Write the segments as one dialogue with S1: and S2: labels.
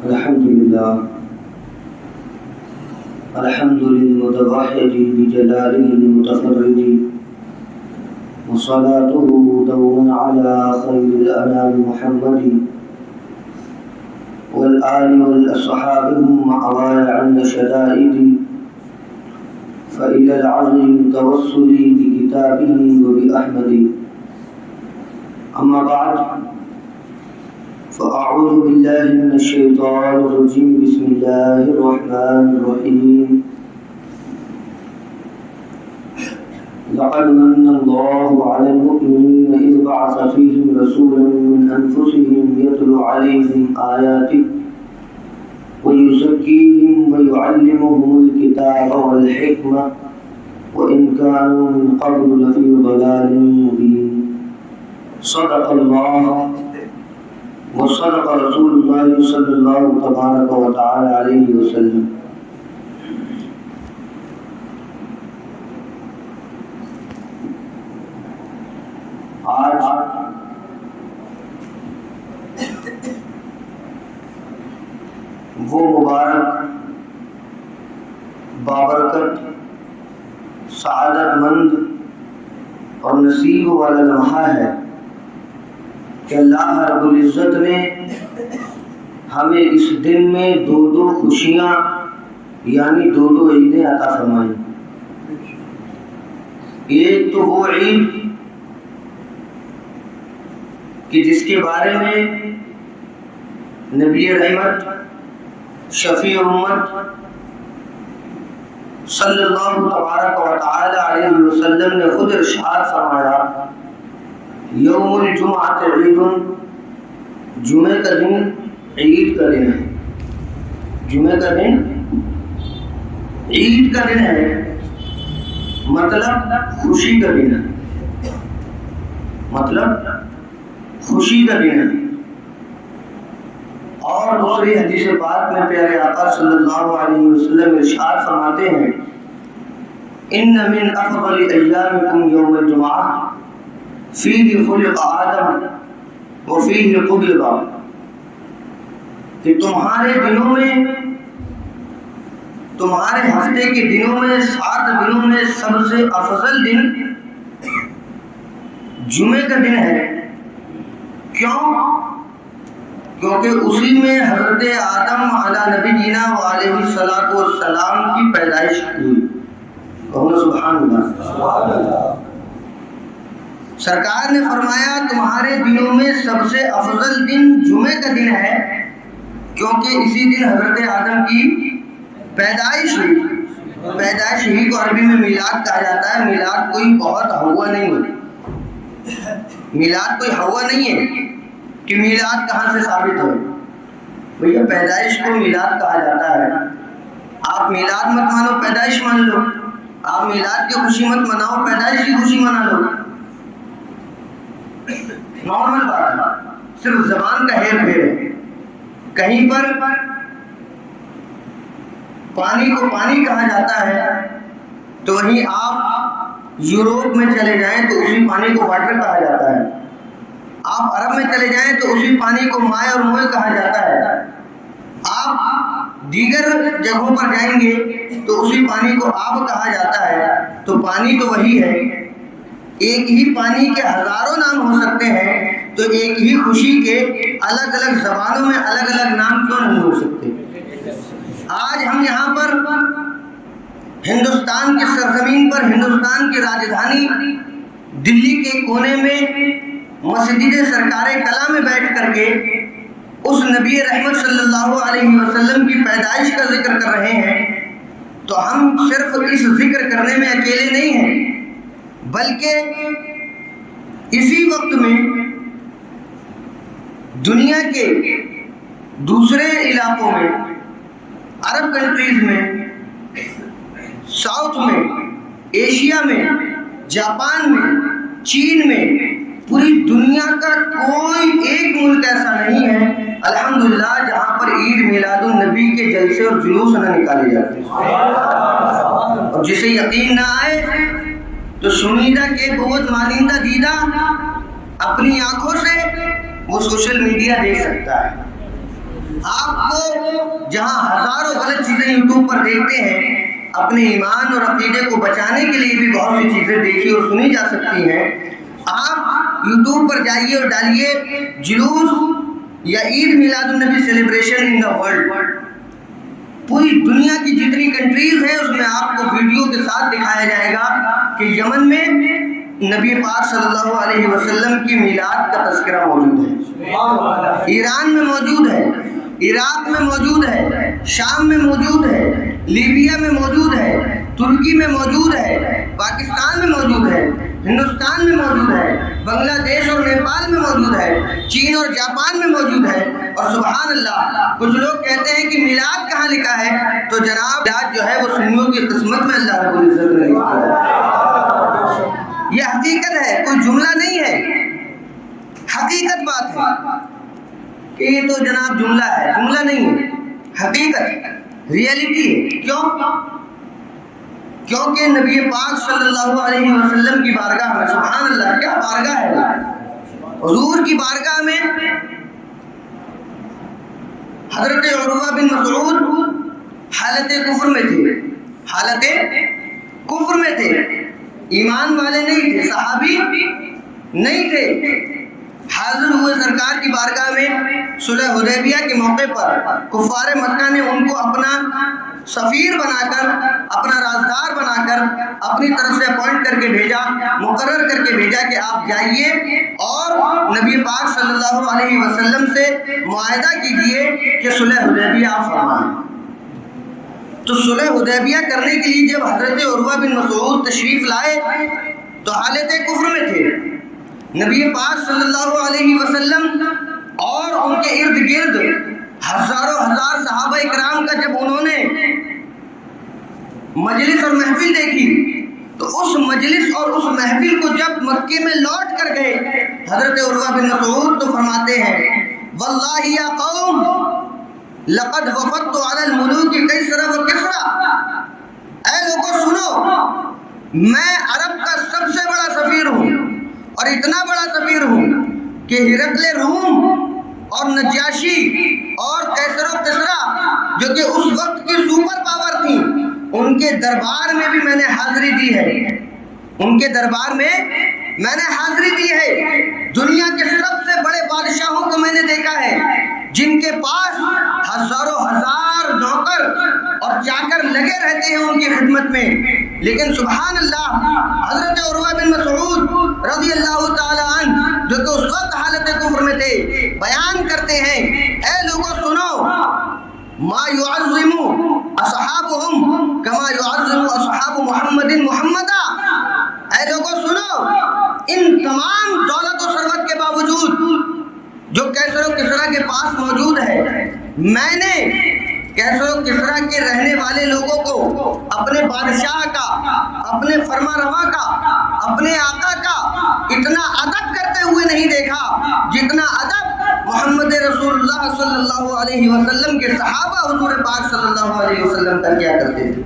S1: الحمد للمتوحد بجلاله المتفرد، وصلاته دوما على خير الأنام محمد والآل والأصحاب هم مأواي عند شدائدي، فإلى العظيم توصلي بكتابه وبأحمد. أما بعد، فأعوذ بالله من الشيطان الرجيم. بسم الله الرحمن الرحيم. لقد من الله على المؤمنين إذ بعث فيهم رسولا من أنفسهم يتلو عليهم آياته ويزكيهم ويعلمهم الكتاب والحكمة وإن كانوا من قبل لفي ضلال مبين. صدق الله وصدق رسول الله صلی اللہ تبارک و تعالی علیہ وسلم. آج وہ مبارک، بابرکت، سعادت مند اور نصیب والا لمحہ ہے کہ اللہ رب العزت نے ہمیں اس دن میں دو خوشیاں یعنی دو عیدیں عطا فرمائیں. ایک تو وہ عید کہ جس کے بارے میں نبی رحمت شفیع امت صلی اللہ تبارک و تعالی علیہ وسلم نے خود ارشاد فرمایا، یوم الجمعۃ عید، جمعہ کا دن عید کا دن ہے. جمعہ کا دن عید کا دن ہے، مطلب خوشی کا دن ہے. مطلب خوشی کا دن ہے. اور دوسری حدیث پاک میں پیارے آقا صلی اللہ علیہ وسلم ارشاد فرماتے ہیں، ان من افضل ایامکم یوم الجمعہ فیہ خلق آدم وفیہ قبض، کہ تمہارے دنوں میں، تمہارے ہفتے کے دنوں میں، 7 دنوں میں سب سے افضل دن جمعے کا دن ہے. کیوں؟ کیونکہ اسی میں حضرت آدم علی نبینا وعلیہ الصلوۃ والسلام کی پیدائش ہوئی. کہو سبحان اللہ. سرکار نے فرمایا تمہارے دنوں میں سب سے افضل دن جمعے کا دن ہے، کیونکہ اسی دن حضرت آدم کی پیدائش ہوئی. پیدائش ہی کو عربی میں میلاد کہا جاتا ہے. میلاد کوئی بہت ہوا نہیں ہے. میلاد کوئی ہوا نہیں ہے کہ میلاد کہاں سے ثابت ہو. بھیا پیدائش کو میلاد کہا جاتا ہے. آپ میلاد مت مانو، پیدائش مان لو. آپ میلاد کی خوشی مت مناؤ، پیدائش کی خوشی منا لو. نارمل بات ہے، صرف زبان کا ہیر پھیر ہے. کہیں پر پانی کو پانی کہا جاتا ہے تو وہیں آپ یوروپ میں چلے جائیں تو اسی پانی کو واٹر کہا جاتا ہے. آپ عرب میں چلے جائیں تو اسی پانی کو مائع اور موئے کہا جاتا ہے. آپ دیگر جگہوں پر جائیں گے تو اسی پانی کو آب کہا جاتا ہے. تو پانی تو وہی ہے. ایک ہی پانی کے ہزاروں نام ہو سکتے ہیں، تو ایک ہی خوشی کے الگ الگ زبانوں میں الگ الگ نام کیوں نہیں ہو سکتے؟ آج ہم یہاں پر ہندوستان کی سرزمین پر، ہندوستان کی راجدھانی دلی کے کونے میں مسجد سرکار کلا میں بیٹھ کر کے اس نبی رحمت صلی اللہ علیہ وسلم کی پیدائش کا ذکر کر رہے ہیں. تو ہم صرف اس ذکر کرنے میں اکیلے نہیں ہیں، بلکہ اسی وقت میں دنیا کے دوسرے علاقوں میں، عرب کنٹریز میں، ساؤتھ میں، ایشیا میں، جاپان میں، چین میں، پوری دنیا کا کوئی ایک ملک ایسا نہیں ہے الحمدللہ جہاں پر عید میلاد النبی کے جلسے اور جلوس نہ نکالے جاتے. اور جسے یقین نہ آئے تو شنیدہ کے بہت مانندہ دیدہ اپنی آنکھوں سے وہ سوشل میڈیا دیکھ سکتا ہے. آپ کو جہاں ہزاروں غلط چیزیں یوٹیوب پر دیکھتے ہیں، اپنے ایمان اور عقیدے کو بچانے کے لیے بھی بہت سی چیزیں دیکھی اور سنی جا سکتی ہیں۔ آپ یوٹیوب پر جائیے اور ڈالیے جلوس یا عید میلاد النبی سیلیبریشن ان دا ورلڈ، پوری دنیا کی جتنی کنٹریز ہیں اس میں آپ کو ویڈیو کے ساتھ دکھایا جائے گا کہ یمن میں نبی پاک صلی اللہ علیہ وسلم کی میلاد کا تذکرہ موجود ہے، ایران میں موجود ہے، عراق میں موجود ہے، شام میں موجود ہے، لیبیا میں موجود ہے، ترکی میں موجود ہے، پاکستان میں موجود ہے، ہندوستان میں موجود ہے، بنگلہ دیش اور نیپال میں موجود ہے، چین اور جاپان میں موجود ہے۔ اور سبحان اللہ، کچھ لوگ کہتے ہیں کہ میلاد کہاں لکھا ہے، تو جناب میلاد جو ہے وہ سنیوں کی قسمت میں اللہ رب العزت نے لکھا ہے۔ یہ حقیقت ہے، کوئی جملہ نہیں ہے، حقیقت بات ہے کہ یہ تو جناب جملہ ہے، جملہ نہیں ہے، حقیقت ریئلٹی ہے۔ کیوں؟ کیونکہ نبی پاک صلی اللہ علیہ وسلم کی بارگاہ میں، سبحان اللہ کیا بارگاہ ہے، حضور کی بارگاہ میں حضرت عروہ بن مسعود حالت کفر میں تھے، حالت کفر میں تھے، ایمان والے نہیں تھے، صحابی نہیں تھے، حاضر ہوئے سرکار کی بارگاہ میں۔ صلح حدیبیہ کے موقع پر کفار مکہ نے ان کو اپنا سفیر بنا کر، اپنا رازدار بنا کر اپنی طرف سے اپوائنٹ کر کے بھیجا، مقرر کر کے بھیجا کہ آپ جائیے اور نبی پاک صلی اللہ علیہ وسلم سے معاہدہ کیجئے کہ صلح حدیبیہ آپ فرمائیں۔ تو صلح حدیبیہ کرنے کے لیے جب حضرت عروہ بن مسعود تشریف لائے تو حالت کفر میں تھے۔ نبی پاک صلی اللہ علیہ وسلم اور ان کے ارد گرد ہزاروں ہزار صحابہ اکرام کا جب انہوں نے مجلس اور محفل دیکھی تو اس مجلس اور اس محفل کو جب مکے میں لوٹ کر گئے حضرت عروہ بن مسعود تو فرماتے ہیں واللہ یا قوم لقد وفدت علی الملوک کیسر و کسرا، اے لوگوں سنو، میں عرب کا سب سے بڑا سفیر ہوں اور اتنا بڑا سفیر ہوں کہ ہرقل روم اور نجاشی اور کیسر و کسرا جو کہ اس وقت کی سپر پاور تھی، ان کے دربار میں بھی میں نے حاضری دی ہے، ان کے دربار میں میں نے حاضری دی ہے۔ دنیا کے سب سے بڑے بادشاہوں کو میں نے دیکھا ہے جن کے پاس ہزاروں ہزار نوکر اور چاکر لگے رہتے ہیں ان کی خدمت میں، لیکن سبحان اللہ حضرت عروہ بن مسعود رضی اللہ تعالی عنہ جو کہ اس وقت حالت کفر میں تھے بیان کرتے ہیں، اے لوگوں سنو، ما يعظم اصحابهم كما يعظم اصحاب محمد محمدا، اے لوگوں سنو، ان تمام دولت و ثروت کے باوجود جو کیسر و کسرا کے پاس موجود ہے، میں نے کیسر و کسرا کے رہنے والے لوگوں کو اپنے بادشاہ کا، اپنے فرما روا کا، اپنے آقا کا اتنا ادب کرتے ہوئے نہیں دیکھا جتنا ادب محمد رسول اللہ صلی اللہ علیہ وسلم کے صحابہ حضور پاک صلی اللہ علیہ وسلم کا کیا کرتے تھے۔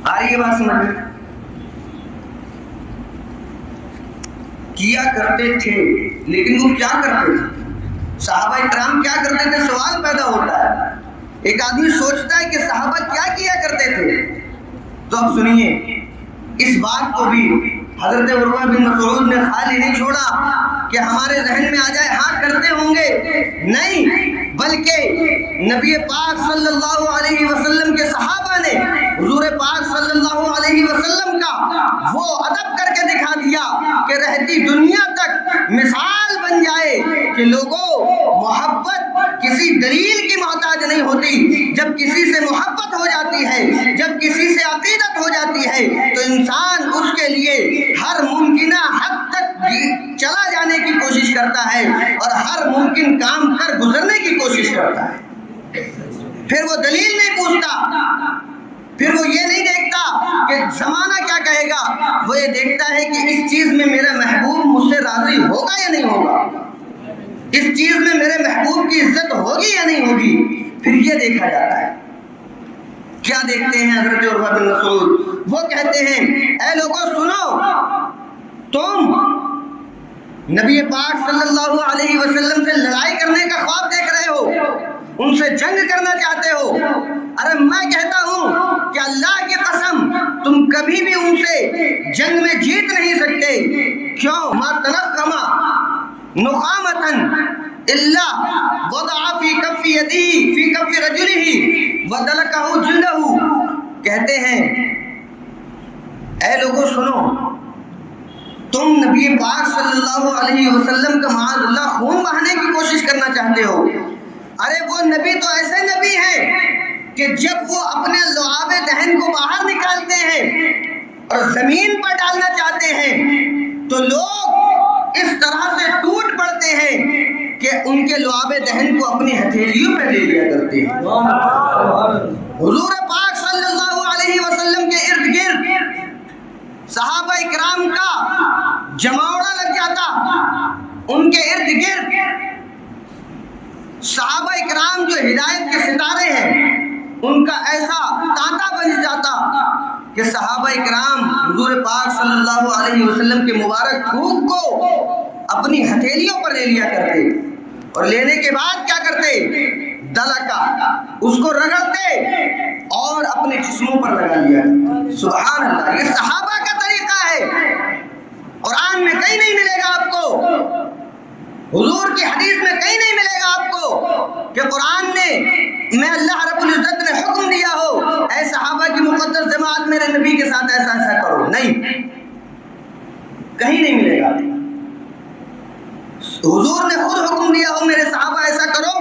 S1: آ رہی ہے بات سمجھ میں؟ کیا کرتے تھے، لیکن وہ کیا کرتے تھے؟ صحابہ اکرام کیا کرتے تھے؟ سوال پیدا ہوتا ہے، ایک آدمی سوچتا ہے کہ صحابہ کیا کرتے تھے؟ تو اب سنیے، اس بات کو بھی حضرت عروہ بن مسعود نے خالی نہیں چھوڑا کہ ہمارے ذہن میں آ جائے ہاں کرتے ہوں گے، نہیں، بلکہ نبی پاک صلی اللہ علیہ وسلم کے صحابہ نے حضور پاک صلی اللہ علیہ وسلم کا وہ ادب کر کے دکھا دیا کہ رہتی دنیا تک مثال بن جائے کہ لوگوں، محبت کسی دلیل کی محتاج نہیں ہوتی، جب کسی سے محبت ہو جاتی ہے، جب کسی سے عقیدت ہو جاتی ہے تو انسان اس کے لیے ہر ممکنہ حد تک چلا جانے کی کوشش کرتا ہے اور ہر ممکن کام کر گزرنے کی کوشش کرتا ہے۔ پھر وہ دلیل نہیں پوچھتا، پھر وہ یہ نہیں دیکھتا کہ زمانہ کیا کہے گا، وہ یہ دیکھتا ہے کہ اس چیز میں میرا محبوب مجھ سے راضی ہوگا یا نہیں ہوگا، اس چیز میں میرے محبوب کی عزت ہوگی یا نہیں ہوگی، پھر یہ دیکھا جاتا ہے۔ کیا دیکھتے ہیں حضرت عروہ بن مسعود؟ وہ کہتے ہیں اے لوگوں سنو، تم نبی پاک صلی اللہ علیہ وسلم سے لڑائی کرنے کا خواب دیکھ رہے ہو، ان سے جنگ کرنا چاہتے ہو، ارے میں کہتا ہوں کہ اللہ کی قسم تم کبھی بھی ان سے جنگ میں جیت نہیں سکتے۔ کیوں؟ ما تنخما نخامتن الا وضع فی کف یدی فی کف رجلہ ودلکہ جلدہ۔ کہتے ہیں اے لوگوں سنو، تم نبی پاک صلی اللہ علیہ وسلم کا معاذ اللہ خون بہانے کی کوشش کرنا چاہتے ہو، ارے وہ نبی تو ایسے نبی ہیں کہ جب وہ اپنے لعاب دہن کو باہر نکالتے ہیں اور زمین پر ڈالنا چاہتے ہیں تو لوگ اس طرح سے ٹوٹ پڑتے ہیں کہ ان کے لعاب دہن کو اپنی ہتھیلیوں پہ لے لیا کرتے ہیں۔ حضور پاک صلی اللہ علیہ وسلم کے ارد گرد صحابہ اکرام کا جماوڑا لگ جاتا، ان کے ارد گرد صحابہ اکرام جو ہدایت کے ستارے ہیں ان کا ایسا تانتا بن جاتا کہ صحابہ اکرام حضور پاک صلی اللہ علیہ وسلم کے مبارک تھوک کو اپنی ہتھیلیوں پر لے لیا کرتے، اور لینے کے بعد کیا کرتے؟ دلکا، اس کو رگڑتے اور اپنے جسموں پر لگا لیا۔ سبحان اللہ، یہ صحابہ کا طریقہ ہے، قرآن میں کہیں نہیں ملے گا آپ کو، حضور کی حدیث میں کہیں نہیں ملے گا آپ کو کہ قرآن میں اللہ رب العزت نے حکم دیا ہو اے صحابہ کی مقدس جماعت میرے نبی کے ساتھ ایسا ایسا کرو، نہیں، کہیں نہیں ملے گا۔ حضور نے خود حکم دیا ہو میرے صحابہ ایسا کرو،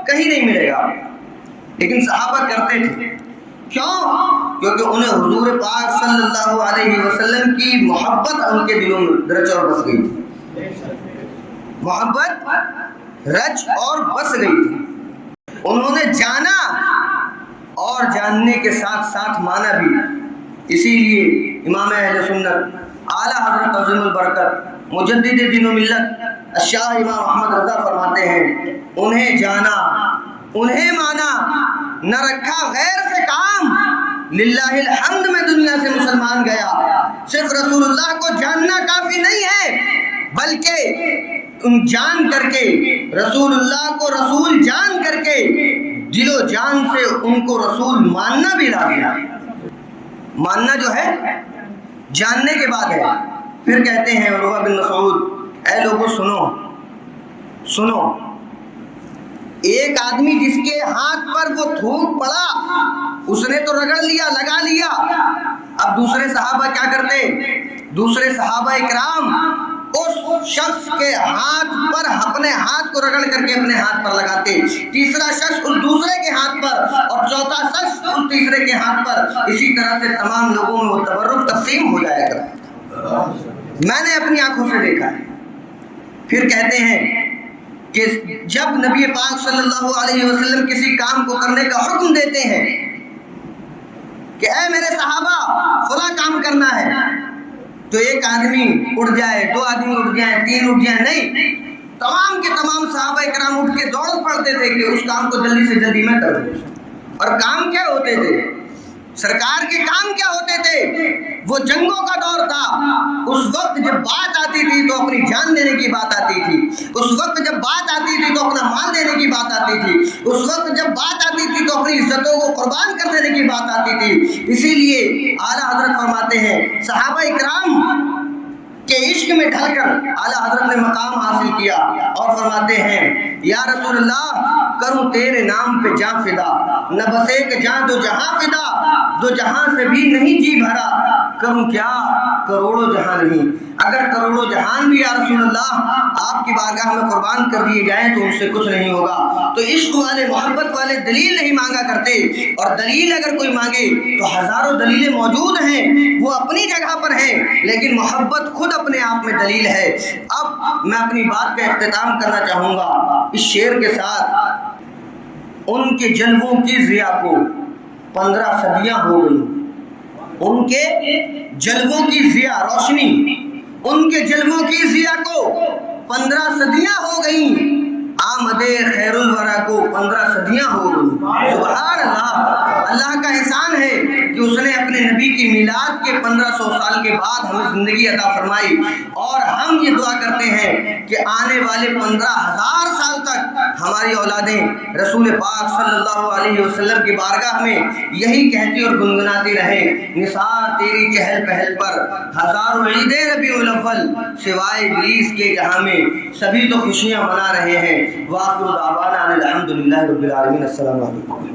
S1: کہیں نہیں ملے گا، لیکن صحابہ کرتے تھے۔ کیوں؟ کیونکہ انہیں حضور پاک صلی اللہ علیہ وسلم کی محبت ان کے دلوں میں رچ اور بس گئی تھی، محبت رچ اور بس گئی تھی۔ انہوں نے جانا اور جاننے کے ساتھ ساتھ مانا بھی، اسی لیے امام اہل سنت اعلیٰ حضرت عظیم البرکت مجدد دین و ملت الشاہ امام محمد رضا فرماتے ہیں انہیں جانا، انہیں مانا، نہ رکھا غیر سے کام، للہ الحمد میں دنیا سے مسلمان گیا۔ صرف رسول اللہ کو جاننا کافی نہیں ہے، بلکہ ان جان کر کے رسول اللہ کو رسول جان کر کے دل و جان سے ان کو رسول ماننا بھی لازم ہے۔ ماننا جو ہے جاننے کے بعد ہے۔ پھر کہتے ہیں عروہ بن مسعود، اے لوگوں سنو، ایک آدمی جس کے ہاتھ پر وہ تھوک پڑا اس نے تو رگڑ لیا، لگا لیا، اب دوسرے صحابہ کیا کرتے؟ دوسرے صحابہ اکرام اس شخص کے ہاتھ پر اپنے ہاتھ کو رگڑ کر کے اپنے ہاتھ پر لگاتے، تیسرا شخص اس دوسرے کے ہاتھ پر، اور چوتھا شخص اس تیسرے کے ہاتھ پر، اسی طرح سے تمام لوگوں میں وہ تبرک تقسیم ہو جایا کرتا۔ میں نے اپنی آنکھوں سے دیکھا ہے۔ پھر کہتے ہیں کہ جب نبی پاک صلی اللہ علیہ وسلم کسی کام کو کرنے کا حکم دیتے ہیں کہ اے میرے صحابہ فلاں کام کرنا ہے، تو ایک آدمی اٹھ جائے، دو آدمی اٹھ جائیں، تین اٹھ جائیں، نہیں، تمام کے تمام صحابہ اکرام اٹھ کے دوڑ پڑتے تھے کہ اس کام کو جلدی سے جلدی میں کروں۔ اور کام کیا ہوتے تھے؟ سرکار کے کام کیا ہوتے تھے؟ وہ جنگوں کا دور تھا، اس وقت جب بات آتی تھی تو اپنی جان دینے کی بات آتی تھی، اس وقت جب بات آتی تھی تو اپنا مال دینے کی بات آتی تھی، اس وقت جب بات آتی تھی تو اپنی عزتوں کو قربان کر دینے کی بات آتی تھی۔ اسی لیے اعلیٰ حضرت فرماتے ہیں صحابہ اکرام کے عشق میں ڈھل کر اعلیٰ حضرت نے مقام حاصل کیا اور فرماتے ہیں یا رسول اللہ کروں تیرے نام پہ جاں فدا، نہ بس ایک جاں دو جہاں فدا، دو جہاں سے بھی نہیں جی بھرا، کروں کیا کروڑوں جہاں نہیں، اگر کروڑوں جہان بھی یا رسول اللہ آپ کی بارگاہ میں قربان کر دیے جائیں تو ان سے کچھ نہیں ہوگا۔ تو عشق والے محبت والے دلیل نہیں مانگا کرتے، اور دلیل اگر کوئی مانگے تو ہزاروں دلیلیں موجود ہیں، وہ اپنی جگہ پر ہیں، لیکن محبت خود اپنے آپ میں دلیل ہے۔ اب میں اپنی بات کا اختتام کرنا چاہوں گا اس شعر کے ساتھ۔ ان کے جلووں کی ضیاء کو 15 صدیاں ہو گئی، ان کے جلووں کی ضیاء روشنی، ان کے جلووں کی ضیاء کو 15 صدیاں ہو گئیں، آمدے خیر الورا کو 15 صدیاں ہو گئی۔ سبحان اللہ، اللہ کا احسان ہے کہ اس نے اپنے نبی کی میلاد کے 1500 سال کے بعد ہمیں زندگی عطا فرمائی، اور ہم یہ دعا کرتے ہیں کہ آنے والے 15,000 سال تک ہماری اولادیں رسول پاک صلی اللہ علیہ وسلم کی بارگاہ میں یہی کہتی اور گنگناتی رہیں، نثار تیری چہل پہل پر ہزاروں عید ربیع الاول، سوائے ابلیس کے جہاں میں سبھی تو خوشیاں منا رہے ہیں۔ وآخر دعوانا ان الحمد للہ رب العالمین۔ السلام علیکم۔